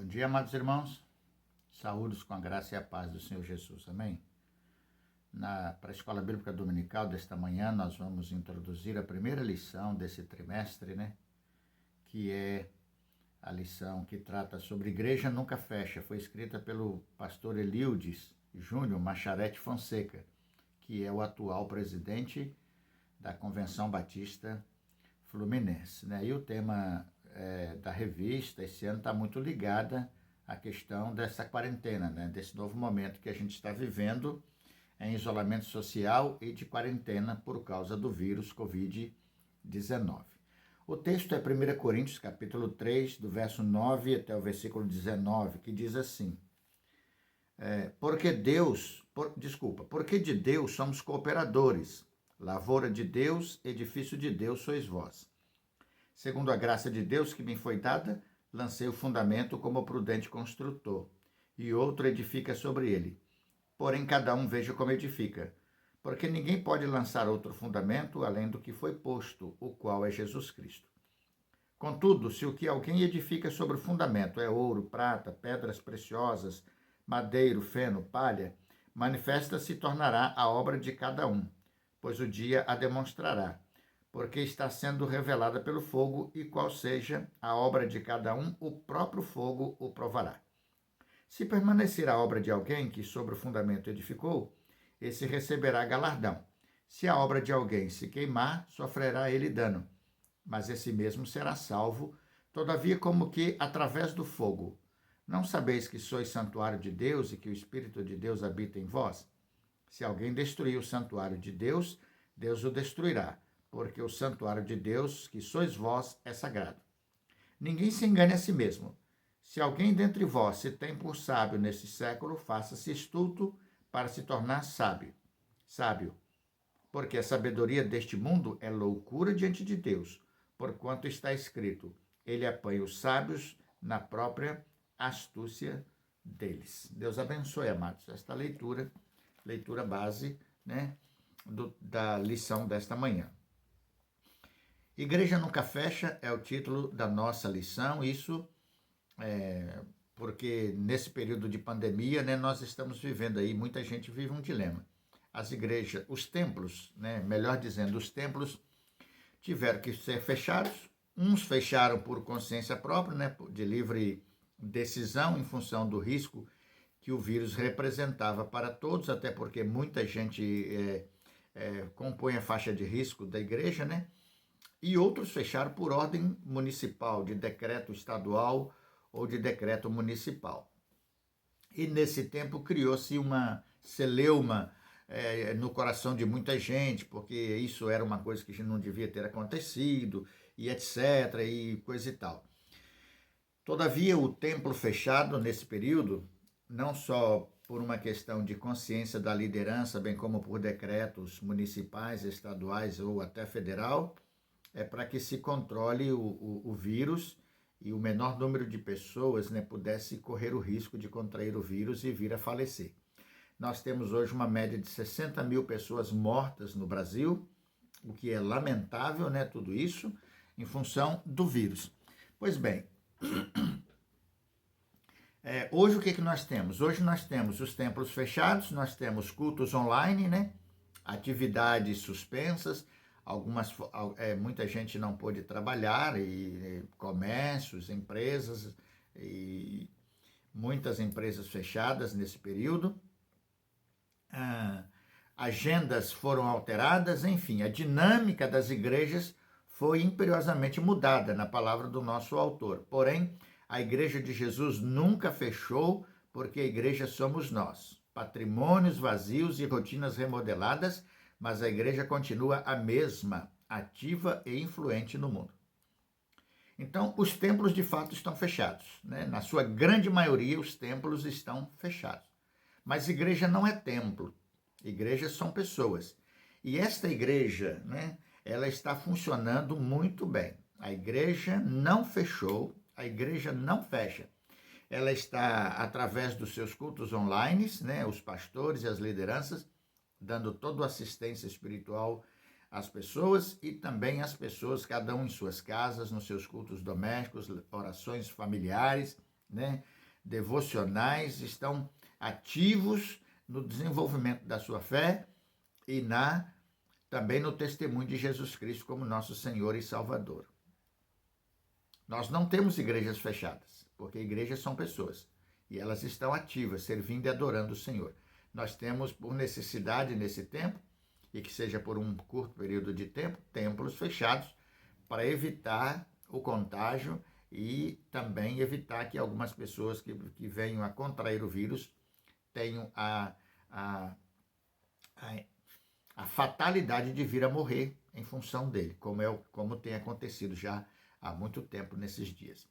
Bom dia, amados irmãos. Saúdos com a graça e a paz do Senhor Jesus. Amém? Para a Escola Bíblica Dominical desta manhã, nós vamos introduzir a primeira lição desse trimestre, que é a lição que trata sobre Igreja Nunca Fecha. Foi escrita pelo pastor Eliudes Júnior Macharete Fonseca, que é o atual presidente da Convenção Batista Fluminense. E o tema da revista esse ano está muito ligada à questão dessa quarentena, desse novo momento que a gente está vivendo em isolamento social e de quarentena por causa do vírus Covid-19. O texto é 1 Coríntios, capítulo 3, do verso 9 até o versículo 19, que diz assim: porque de Deus somos cooperadores, lavoura de Deus, edifício de Deus sois vós. Segundo a graça de Deus que me foi dada, lancei o fundamento como prudente construtor, e outro edifica sobre ele. Porém, cada um veja como edifica, porque ninguém pode lançar outro fundamento além do que foi posto, o qual é Jesus Cristo. Contudo, se o que alguém edifica sobre o fundamento é ouro, prata, pedras preciosas, madeiro, feno, palha, manifesta se tornará a obra de cada um, pois o dia a demonstrará, porque está sendo revelada pelo fogo, e qual seja a obra de cada um, o próprio fogo o provará. Se permanecer a obra de alguém que sobre o fundamento edificou, esse receberá galardão. Se a obra de alguém se queimar, sofrerá ele dano, mas esse mesmo será salvo, todavia como que através do fogo. Não sabeis que sois santuário de Deus e que o Espírito de Deus habita em vós? Se alguém destruir o santuário de Deus, Deus o destruirá, porque o santuário de Deus, que sois vós, é sagrado. Ninguém se engane a si mesmo. Se alguém dentre vós se tem por sábio nesse século, faça-se estulto para se tornar sábio. Porque a sabedoria deste mundo é loucura diante de Deus, porquanto está escrito: ele apanha os sábios na própria astúcia deles. Deus abençoe, amados, esta leitura base, da lição desta manhã. Igreja Nunca Fecha é o título da nossa lição, isso porque nesse período de pandemia, nós estamos vivendo aí, muita gente vive um dilema. As igrejas, os templos, melhor dizendo, os templos tiveram que ser fechados, uns fecharam por consciência própria, de livre decisão em função do risco que o vírus representava para todos, até porque muita gente compõe a faixa de risco da igreja, e outros fecharam por ordem municipal, de decreto estadual ou de decreto municipal. E nesse tempo criou-se uma celeuma no coração de muita gente, porque isso era uma coisa que não devia ter acontecido, e etc, e coisa e tal. Todavia, o templo fechado nesse período, não só por uma questão de consciência da liderança, bem como por decretos municipais, estaduais ou até federal, é para que se controle o vírus e o menor número de pessoas pudesse correr o risco de contrair o vírus e vir a falecer. Nós temos hoje uma média de 60 mil pessoas mortas no Brasil, o que é lamentável, tudo isso, em função do vírus. Pois bem, hoje o que nós temos? Hoje nós temos os templos fechados, nós temos cultos online, atividades suspensas, muita gente não pôde trabalhar, e comércios, empresas, e muitas empresas fechadas nesse período. Agendas foram alteradas, enfim, a dinâmica das igrejas foi imperiosamente mudada, na palavra do nosso autor. Porém, a igreja de Jesus nunca fechou, porque a igreja somos nós. Patrimônios vazios e rotinas remodeladas, mas a igreja continua a mesma, ativa e influente no mundo. Então, os templos de fato estão fechados, Na sua grande maioria, os templos estão fechados. Mas igreja não é templo, igrejas são pessoas. E esta igreja, ela está funcionando muito bem. A igreja não fechou, a igreja não fecha. Ela está, através dos seus cultos online, os pastores e as lideranças, dando toda a assistência espiritual às pessoas, e também às pessoas, cada um em suas casas, nos seus cultos domésticos, orações familiares, devocionais, estão ativos no desenvolvimento da sua fé e também no testemunho de Jesus Cristo como nosso Senhor e Salvador. Nós não temos igrejas fechadas, porque igrejas são pessoas e elas estão ativas, servindo e adorando o Senhor. Nós temos, por necessidade nesse tempo, e que seja por um curto período de tempo, templos fechados para evitar o contágio e também evitar que algumas pessoas que venham a contrair o vírus tenham a fatalidade de vir a morrer em função dele, como tem acontecido já há muito tempo nesses dias.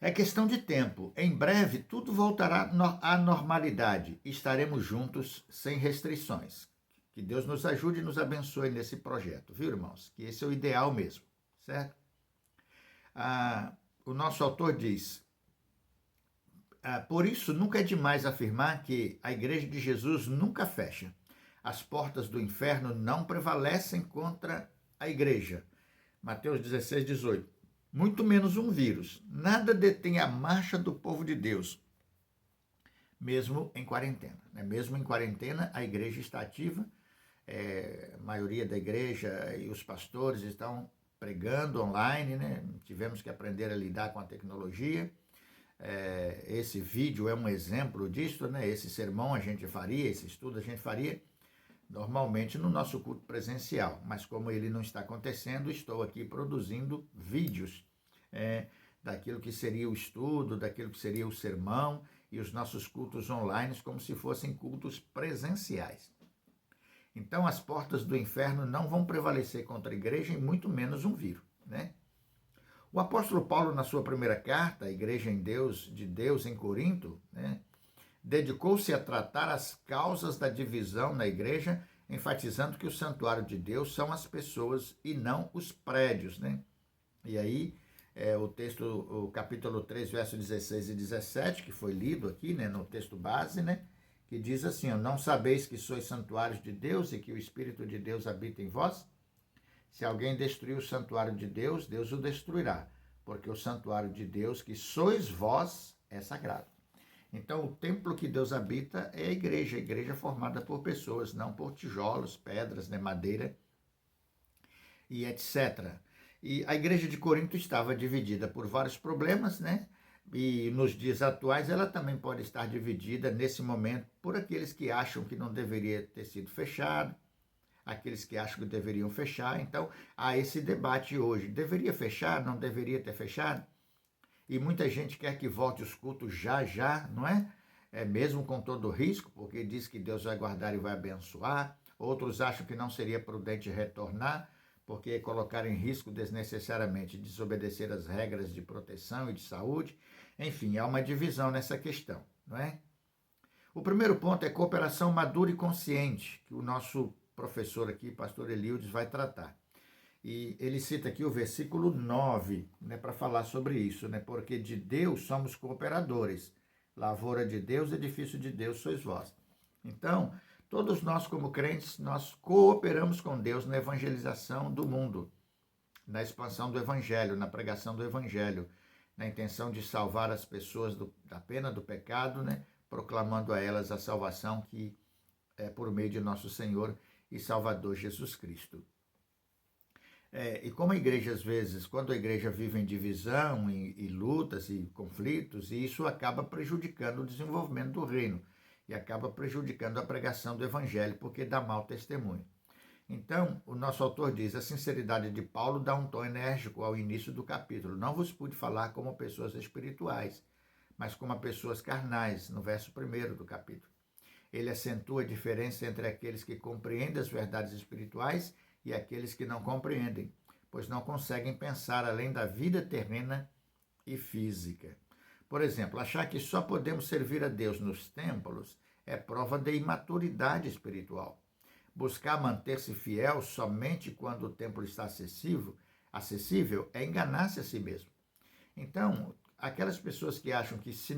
É questão de tempo. Em breve, tudo voltará à normalidade e estaremos juntos sem restrições. Que Deus nos ajude e nos abençoe nesse projeto, viu, irmãos? Que esse é o ideal mesmo, certo? O nosso autor diz, por isso nunca é demais afirmar que a Igreja de Jesus nunca fecha. As portas do inferno não prevalecem contra a Igreja. Mateus 16, 18. Muito menos um vírus. Nada detém a marcha do povo de Deus, mesmo em quarentena. Mesmo em quarentena, a igreja está ativa, a maioria da igreja e os pastores estão pregando online, né? Tivemos que aprender a lidar com a tecnologia. Esse vídeo é um exemplo disso, né? Esse sermão a gente faria, esse estudo a gente faria normalmente no nosso culto presencial, mas como ele não está acontecendo, estou aqui produzindo vídeos daquilo que seria o estudo, daquilo que seria o sermão e os nossos cultos online como se fossem cultos presenciais. Então as portas do inferno não vão prevalecer contra a igreja e muito menos um vírus, né? O apóstolo Paulo, na sua primeira carta, a igreja de Deus em Corinto, né, dedicou-se a tratar as causas da divisão na igreja, enfatizando que o santuário de Deus são as pessoas e não os prédios, né? E aí, o capítulo 3, versos 16 e 17, que foi lido aqui, né, no texto base, né, que diz assim, não sabeis que sois santuários de Deus e que o Espírito de Deus habita em vós? Se alguém destruir o santuário de Deus, Deus o destruirá, porque o santuário de Deus, que sois vós, é sagrado. Então, o templo que Deus habita é a igreja formada por pessoas, não por tijolos, pedras, né, madeira e etc. E a igreja de Corinto estava dividida por vários problemas, né? E nos dias atuais ela também pode estar dividida nesse momento por aqueles que acham que não deveria ter sido fechado, aqueles que acham que deveriam fechar. Então, há esse debate hoje. Deveria fechar? Não deveria ter fechado? E muita gente quer que volte os cultos já, não é? Mesmo com todo o risco, porque diz que Deus vai guardar e vai abençoar. Outros acham que não seria prudente retornar, porque colocar em risco desnecessariamente desobedecer as regras de proteção e de saúde. Enfim, há uma divisão nessa questão, não é? O primeiro ponto é cooperação madura e consciente, que o nosso professor aqui, pastor Eliudes, vai tratar. E ele cita aqui o versículo 9, né, para falar sobre isso, né? Porque de Deus somos cooperadores. Lavoura de Deus, edifício de Deus sois vós. Então, todos nós como crentes, nós cooperamos com Deus na evangelização do mundo, na expansão do evangelho, na pregação do evangelho, na intenção de salvar as pessoas da pena do pecado, né? Proclamando a elas a salvação que é por meio de nosso Senhor e Salvador Jesus Cristo. E como a igreja, às vezes, quando a igreja vive em divisão, e lutas e conflitos, e isso acaba prejudicando o desenvolvimento do reino e acaba prejudicando a pregação do evangelho, porque dá mau testemunho. Então, o nosso autor diz, a sinceridade de Paulo dá um tom enérgico ao início do capítulo. Não vos pude falar como pessoas espirituais, mas como pessoas carnais, no verso 1 do capítulo. Ele acentua a diferença entre aqueles que compreendem as verdades espirituais e aqueles que não compreendem, pois não conseguem pensar além da vida terrena e física. Por exemplo, achar que só podemos servir a Deus nos templos é prova de imaturidade espiritual. Buscar manter-se fiel somente quando o templo está acessível é enganar-se a si mesmo. Então, aquelas pessoas que acham que se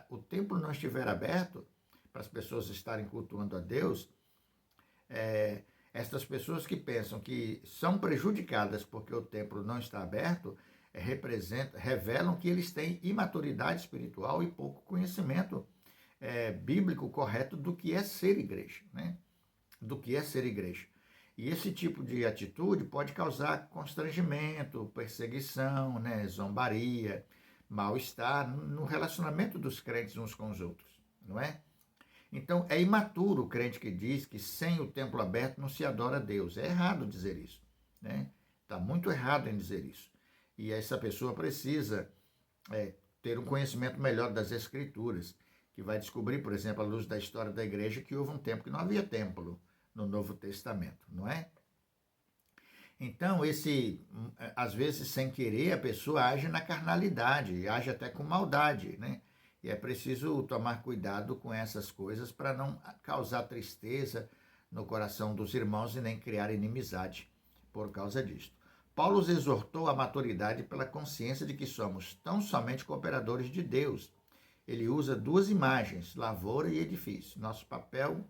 o templo não estiver aberto para as pessoas estarem cultuando a Deus, estas pessoas que pensam que são prejudicadas porque o templo não está aberto, revelam que eles têm imaturidade espiritual e pouco conhecimento bíblico correto do que é ser igreja, né? Do que é ser igreja. E esse tipo de atitude pode causar constrangimento, perseguição, né, zombaria, mal-estar no relacionamento dos crentes uns com os outros, não é? Então, é imaturo o crente que diz que sem o templo aberto não se adora a Deus. É errado dizer isso, né? Está muito errado em dizer isso. E essa pessoa precisa ter um conhecimento melhor das Escrituras, que vai descobrir, por exemplo, à luz da história da igreja, que houve um tempo que não havia templo no Novo Testamento, não é? Então, às vezes, sem querer, a pessoa age na carnalidade, age até com maldade, né? E é preciso tomar cuidado com essas coisas para não causar tristeza no coração dos irmãos e nem criar inimizade por causa disto. Paulo os exortou à maturidade pela consciência de que somos tão somente cooperadores de Deus. Ele usa duas imagens, lavoura e edifício. Nosso papel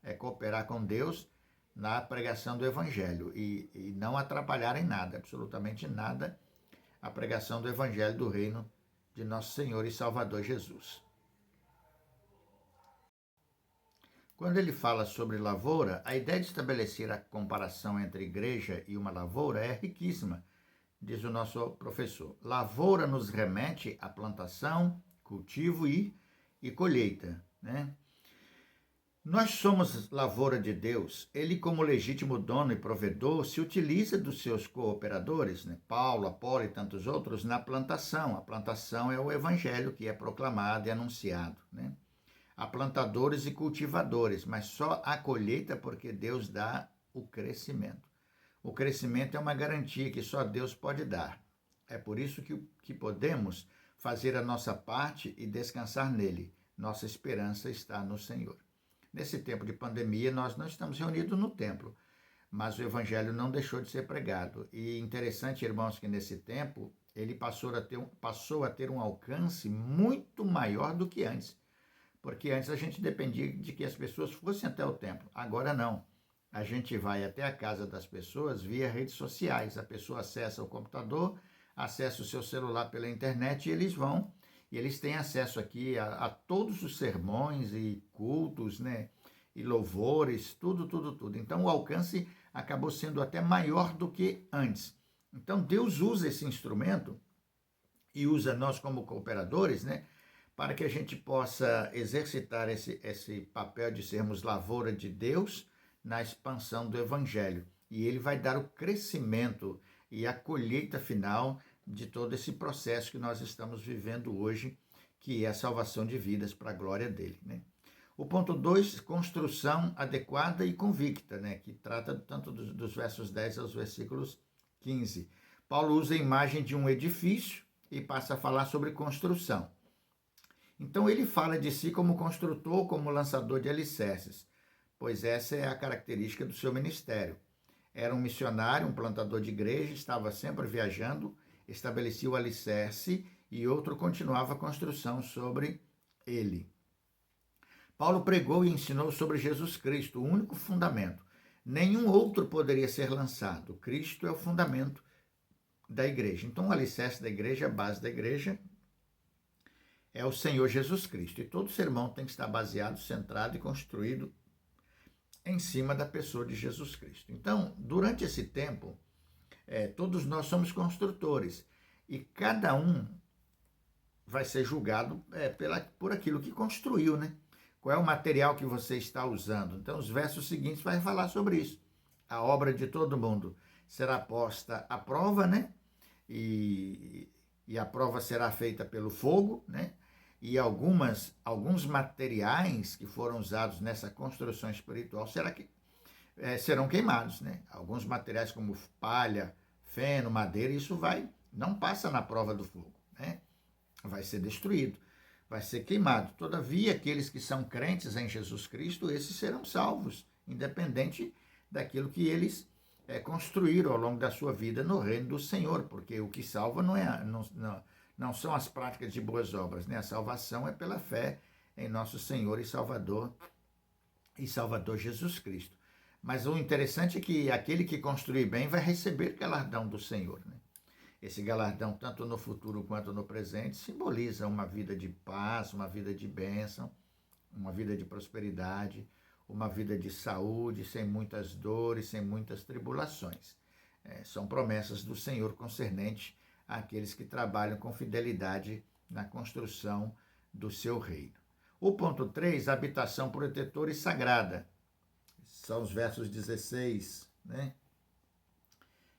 é cooperar com Deus na pregação do Evangelho e não atrapalhar em nada, absolutamente nada, a pregação do Evangelho do Reino de Nosso Senhor e Salvador Jesus. Quando ele fala sobre lavoura, a ideia de estabelecer a comparação entre igreja e uma lavoura é riquíssima, diz o nosso professor. Lavoura nos remete à plantação, cultivo e colheita, né? Nós somos lavoura de Deus. Ele, como legítimo dono e provedor, se utiliza dos seus cooperadores, né? Paulo, Apolo e tantos outros, na plantação. A plantação é o evangelho que é proclamado e anunciado, né? Há plantadores e cultivadores, mas só há colheita porque Deus dá o crescimento. O crescimento é uma garantia que só Deus pode dar. É por isso que podemos fazer a nossa parte e descansar nele. Nossa esperança está no Senhor. Nesse tempo de pandemia, nós não estamos reunidos no templo, mas o evangelho não deixou de ser pregado. E interessante, irmãos, que nesse tempo ele passou a ter um alcance muito maior do que antes. Porque antes a gente dependia de que as pessoas fossem até o templo. Agora não. A gente vai até a casa das pessoas via redes sociais. A pessoa acessa o computador, acessa o seu celular pela internet e eles vão. E eles têm acesso aqui a todos os sermões e cultos, né? E louvores, tudo. Então o alcance acabou sendo até maior do que antes. Então Deus usa esse instrumento e usa nós como cooperadores, né? Para que a gente possa exercitar esse papel de sermos lavoura de Deus na expansão do Evangelho. E ele vai dar o crescimento e a colheita final de todo esse processo que nós estamos vivendo hoje, que é a salvação de vidas para a glória dele, né? O ponto 2, construção adequada e convicta, né? Que trata tanto dos versos 10 aos versículos 15. Paulo usa a imagem de um edifício e passa a falar sobre construção. Então ele fala de si como construtor, como lançador de alicerces, pois essa é a característica do seu ministério. Era um missionário, um plantador de igreja, estava sempre viajando, estabelecia o alicerce e outro continuava a construção sobre ele. Paulo pregou e ensinou sobre Jesus Cristo, o único fundamento. Nenhum outro poderia ser lançado. Cristo é o fundamento da igreja. Então o alicerce da igreja, a base da igreja, é o Senhor Jesus Cristo. E todo sermão tem que estar baseado, centrado e construído em cima da pessoa de Jesus Cristo. Então, durante esse tempo, todos nós somos construtores e cada um vai ser julgado por aquilo que construiu, né? Qual é o material que você está usando? Então, os versos seguintes vai falar sobre isso. A obra de todo mundo será posta à prova, né? E a prova será feita pelo fogo, né? E alguns materiais que foram usados nessa construção espiritual serão queimados, né? Alguns materiais como palha, feno, madeira, isso não passa na prova do fogo, né? Vai ser destruído, vai ser queimado. Todavia, aqueles que são crentes em Jesus Cristo, esses serão salvos, independente daquilo que eles construíram ao longo da sua vida no reino do Senhor, porque o que salva não são as práticas de boas obras, né? A salvação é pela fé em nosso Senhor e Salvador Jesus Cristo. Mas o interessante é que aquele que construir bem vai receber galardão do Senhor, né? Esse galardão, tanto no futuro quanto no presente, simboliza uma vida de paz, uma vida de bênção, uma vida de prosperidade, uma vida de saúde, sem muitas dores, sem muitas tribulações. São promessas do Senhor concernentes àqueles que trabalham com fidelidade na construção do seu reino. O ponto 3, habitação protetora e sagrada. São os versos 16, né?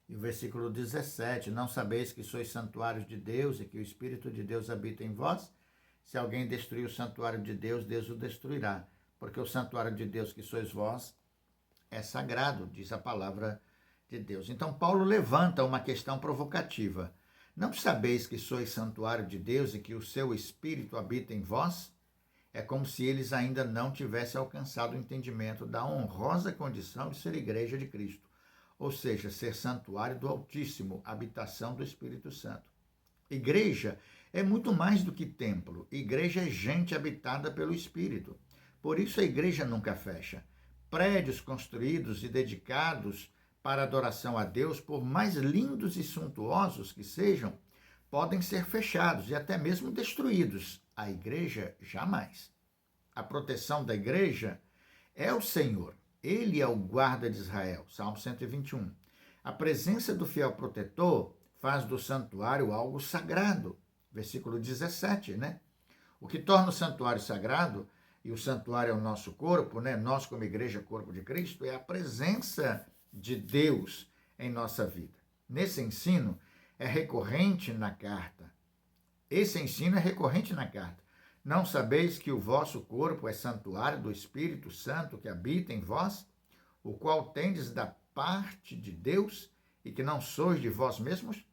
E o versículo 17, não sabeis que sois santuários de Deus e que o Espírito de Deus habita em vós? Se alguém destruir o santuário de Deus, Deus o destruirá, porque o santuário de Deus que sois vós é sagrado, diz a palavra de Deus. Então Paulo levanta uma questão provocativa. Não sabeis que sois santuário de Deus e que o seu Espírito habita em vós? É como se eles ainda não tivessem alcançado o entendimento da honrosa condição de ser igreja de Cristo, ou seja, ser santuário do Altíssimo, habitação do Espírito Santo. Igreja é muito mais do que templo. Igreja é gente habitada pelo Espírito. Por isso a igreja nunca fecha. Prédios construídos e dedicados para adoração a Deus, por mais lindos e suntuosos que sejam, podem ser fechados e até mesmo destruídos. A igreja, jamais. A proteção da igreja é o Senhor. Ele é o guarda de Israel. Salmo 121. A presença do fiel protetor faz do santuário algo sagrado. Versículo 17, né? O que torna o santuário sagrado, e o santuário é o nosso corpo, né? Nós como igreja, corpo de Cristo, é a presença de Deus em nossa vida. Nesse ensino é recorrente na carta. Esse ensino é recorrente na carta. Não sabeis que o vosso corpo é santuário do Espírito Santo que habita em vós, o qual tendes da parte de Deus e que não sois de vós mesmos?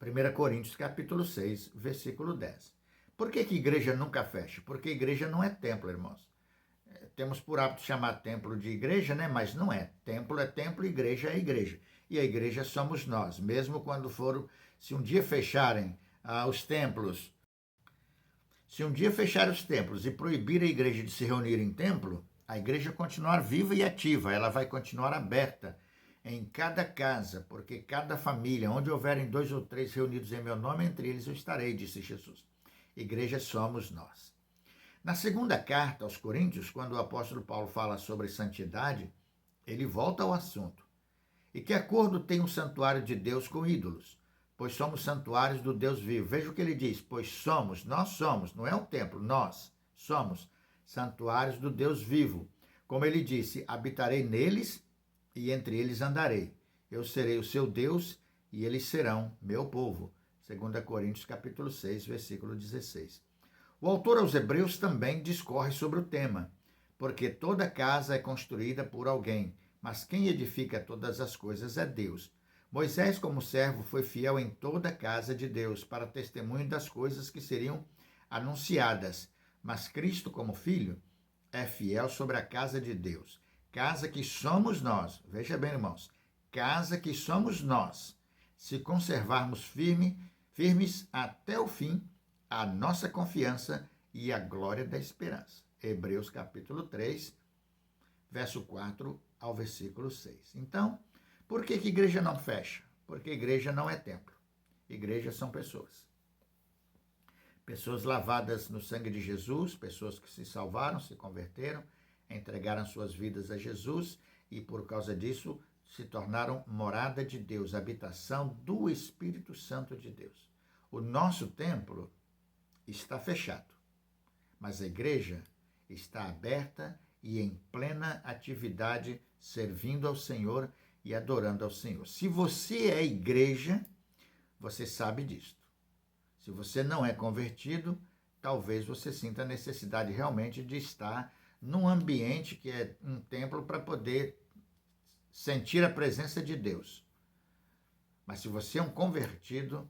1 Coríntios capítulo 6, versículo 10. Por que igreja nunca fecha? Porque igreja não é templo, irmãos. Temos por hábito chamar templo de igreja, né? Mas não é. Templo é templo, igreja é igreja. E a igreja somos nós. Mesmo quando se um dia fecharem os templos, e proibir a igreja de se reunir em templo, a igreja continuar viva e ativa, ela vai continuar aberta em cada casa, porque cada família, onde houverem 2 ou 3 reunidos em meu nome, entre eles eu estarei, disse Jesus. Igreja somos nós. Na segunda carta aos Coríntios, quando o apóstolo Paulo fala sobre santidade, ele volta ao assunto. E que acordo tem um santuário de Deus com ídolos? Pois somos santuários do Deus vivo. Veja o que ele diz, nós somos, não é um templo, nós somos santuários do Deus vivo. Como ele disse, habitarei neles e entre eles andarei. Eu serei o seu Deus e eles serão meu povo. 2 Coríntios capítulo 6, versículo 16. O autor aos Hebreus também discorre sobre o tema, porque toda casa é construída por alguém, mas quem edifica todas as coisas é Deus. Moisés, como servo, foi fiel em toda a casa de Deus, para testemunho das coisas que seriam anunciadas. Mas Cristo, como filho, é fiel sobre a casa de Deus. Casa que somos nós. Veja bem, irmãos. Casa que somos nós. Se conservarmos firmes até o fim, a nossa confiança e a glória da esperança. Hebreus capítulo 3, verso 4 ao versículo 6. Então, por que igreja não fecha? Porque igreja não é templo. Igreja são pessoas. Pessoas lavadas no sangue de Jesus, pessoas que se salvaram, se converteram, entregaram suas vidas a Jesus e, por causa disso, se tornaram morada de Deus, habitação do Espírito Santo de Deus. O nosso templo está fechado, mas a igreja está aberta e em plena atividade, servindo ao Senhor e adorando ao Senhor. Se você é igreja, você sabe disto. Se você não é convertido, talvez você sinta a necessidade realmente de estar num ambiente que é um templo para poder sentir a presença de Deus. Mas se você é um convertido,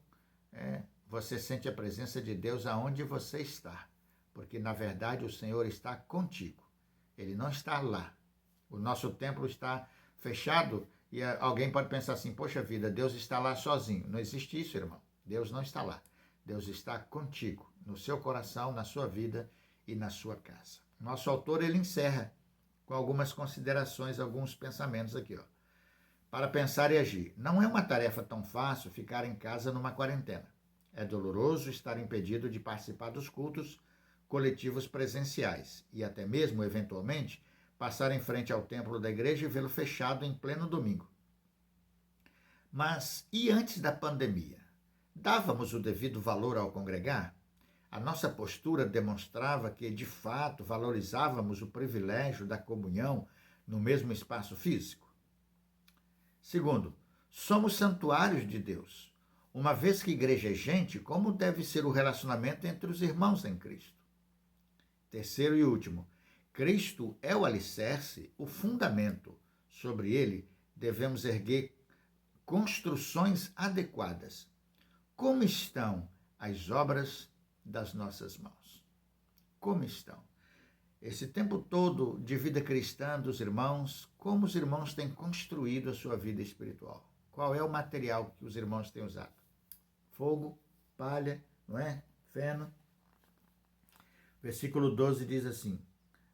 você sente a presença de Deus aonde você está. Porque, na verdade, o Senhor está contigo. Ele não está lá. O nosso templo está fechado e alguém pode pensar assim, poxa vida, Deus está lá sozinho. Não existe isso, irmão. Deus não está lá. Deus está contigo, no seu coração, na sua vida e na sua casa. Nosso autor, ele encerra com algumas considerações, alguns pensamentos aqui, ó. para pensar e agir. Não é uma tarefa tão fácil ficar em casa numa quarentena. É doloroso estar impedido de participar dos cultos coletivos presenciais e até mesmo, eventualmente, passar em frente ao templo da igreja e vê-lo fechado em pleno domingo. Mas e antes da pandemia? Dávamos o devido valor ao congregar? A nossa postura demonstrava que, de fato, valorizávamos o privilégio da comunhão no mesmo espaço físico? Segundo, somos santuários de Deus. Uma vez que igreja é gente, como deve ser o relacionamento entre os irmãos em Cristo? Terceiro e último, Cristo é o alicerce, o fundamento. Sobre ele devemos erguer construções adequadas. Como estão as obras das nossas mãos? Como estão? Esse tempo todo de vida cristã dos irmãos, como os irmãos têm construído a sua vida espiritual? Qual é o material que os irmãos têm usado? Fogo, palha, não é? Feno. Versículo 12 diz assim,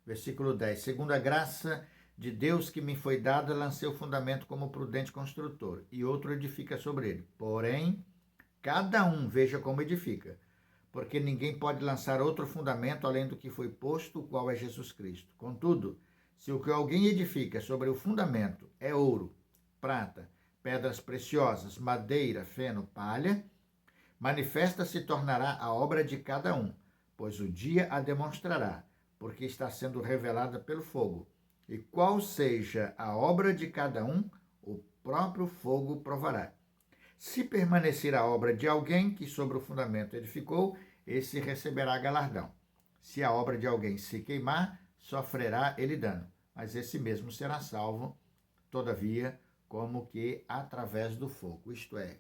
versículo 10, segundo a graça de Deus que me foi dada, lancei o fundamento como prudente construtor, e outro edifica sobre ele. Porém, cada um veja como edifica, porque ninguém pode lançar outro fundamento além do que foi posto, o qual é Jesus Cristo. Contudo, se o que alguém edifica sobre o fundamento é ouro, prata, pedras preciosas, madeira, feno, palha, manifesta se tornará a obra de cada um, pois o dia a demonstrará, porque está sendo revelada pelo fogo. E qual seja a obra de cada um, o próprio fogo provará. Se permanecer a obra de alguém que sobre o fundamento edificou, esse receberá galardão. Se a obra de alguém se queimar, sofrerá ele dano, mas esse mesmo será salvo, todavia, como que através do fogo. Isto é,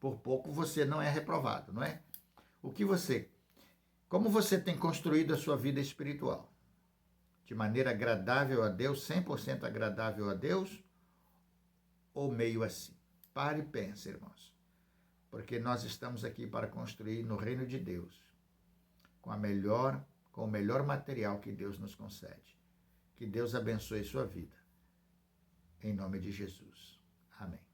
por pouco você não é reprovado, não é? Como você tem construído a sua vida espiritual? De maneira agradável a Deus, 100% agradável a Deus, ou meio assim? Pare e pense, irmãos, porque nós estamos aqui para construir no reino de Deus, com o melhor material que Deus nos concede. Que Deus abençoe sua vida. Em nome de Jesus. Amém.